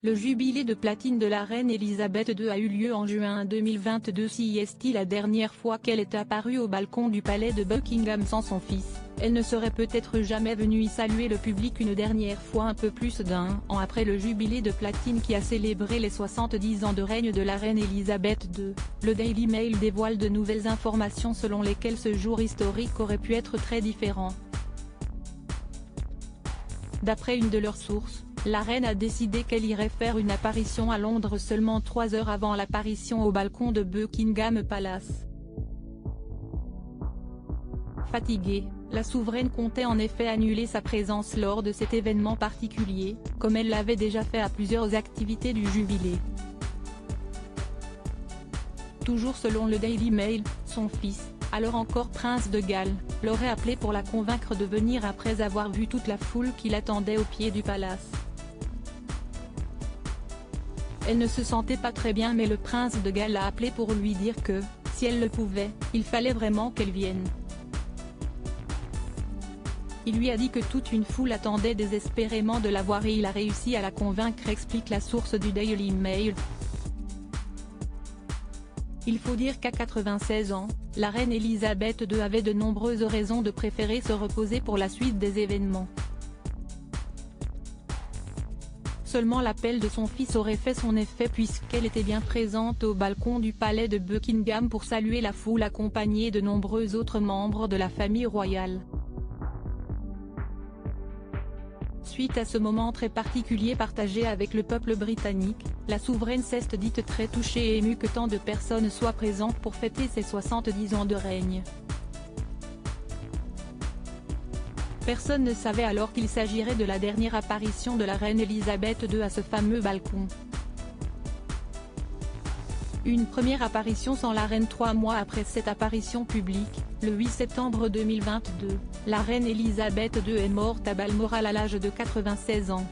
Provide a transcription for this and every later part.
Le jubilé de platine de la reine Elisabeth II a eu lieu en juin 2022. Si est la dernière fois qu'elle est apparue au balcon du palais de Buckingham sans son fils, elle ne serait peut-être jamais venue y saluer le public une dernière fois un peu plus d'un an après le jubilé de platine qui a célébré les 70 ans de règne de la reine Elisabeth II. Le Daily Mail dévoile de nouvelles informations selon lesquelles ce jour historique aurait pu être très différent. D'après une de leurs sources, la reine a décidé qu'elle irait faire une apparition à Londres seulement 3 heures avant l'apparition au balcon de Buckingham Palace. Fatiguée, la souveraine comptait en effet annuler sa présence lors de cet événement particulier, comme elle l'avait déjà fait à plusieurs activités du jubilé. Toujours selon le Daily Mail, son fils, alors encore prince de Galles, l'aurait appelé pour la convaincre de venir après avoir vu toute la foule qui l'attendait au pied du palace. Elle ne se sentait pas très bien mais le prince de Galles l'a appelé pour lui dire que, si elle le pouvait, il fallait vraiment qu'elle vienne. Il lui a dit que toute une foule attendait désespérément de la voir et il a réussi à la convaincre, explique la source du Daily Mail. Il faut dire qu'à 96 ans, la reine Elisabeth II avait de nombreuses raisons de préférer se reposer pour la suite des événements. Seulement l'appel de son fils aurait fait son effet puisqu'elle était bien présente au balcon du palais de Buckingham pour saluer la foule accompagnée de nombreux autres membres de la famille royale. Suite à ce moment très particulier partagé avec le peuple britannique, la souveraine s'est dite très touchée et émue que tant de personnes soient présentes pour fêter ses 70 ans de règne. Personne ne savait alors qu'il s'agirait de la dernière apparition de la reine Elisabeth II à ce fameux balcon. Une première apparition sans la reine 3 mois après cette apparition publique, le 8 septembre 2022, la reine Elisabeth II est morte à Balmoral à l'âge de 96 ans.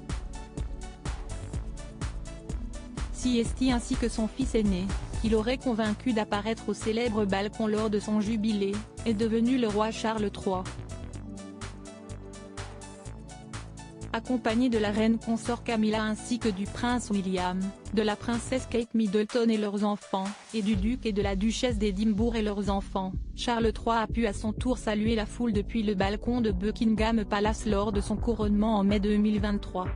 Siesti ainsi que son fils aîné, qui l'aurait convaincu d'apparaître au célèbre balcon lors de son jubilé, est devenu le roi Charles III. Accompagné de la reine consort Camilla ainsi que du prince William, de la princesse Kate Middleton et leurs enfants, et du duc et de la duchesse d'Édimbourg et leurs enfants, Charles III a pu à son tour saluer la foule depuis le balcon de Buckingham Palace lors de son couronnement en mai 2023.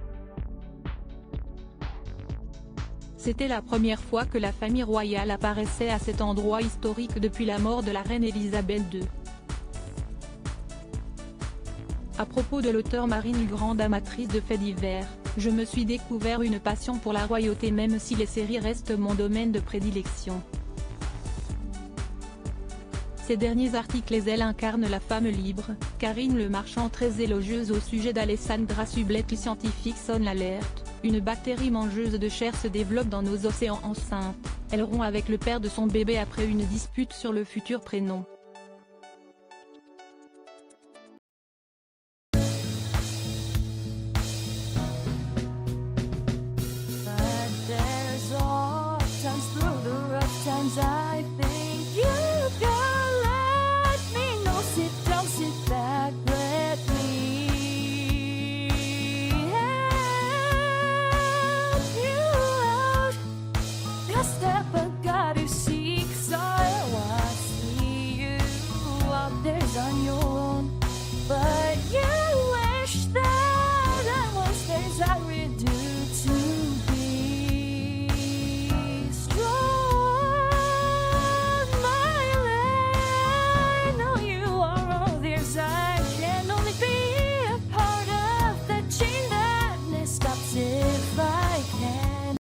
C'était la première fois que la famille royale apparaissait à cet endroit historique depuis la mort de la reine Elisabeth II. À propos de l'auteure Marine, grande amatrice de faits divers, je me suis découvert une passion pour la royauté même si les séries restent mon domaine de prédilection. Ces derniers articles elle incarne la femme libre, Karine Le Marchand très élogieuse au sujet d'Alessandra Sublet. Scientifique sonne l'alerte, une bactérie mangeuse de chair se développe dans nos océans. Enceinte, elle rompt avec le père de son bébé après une dispute sur le futur prénom.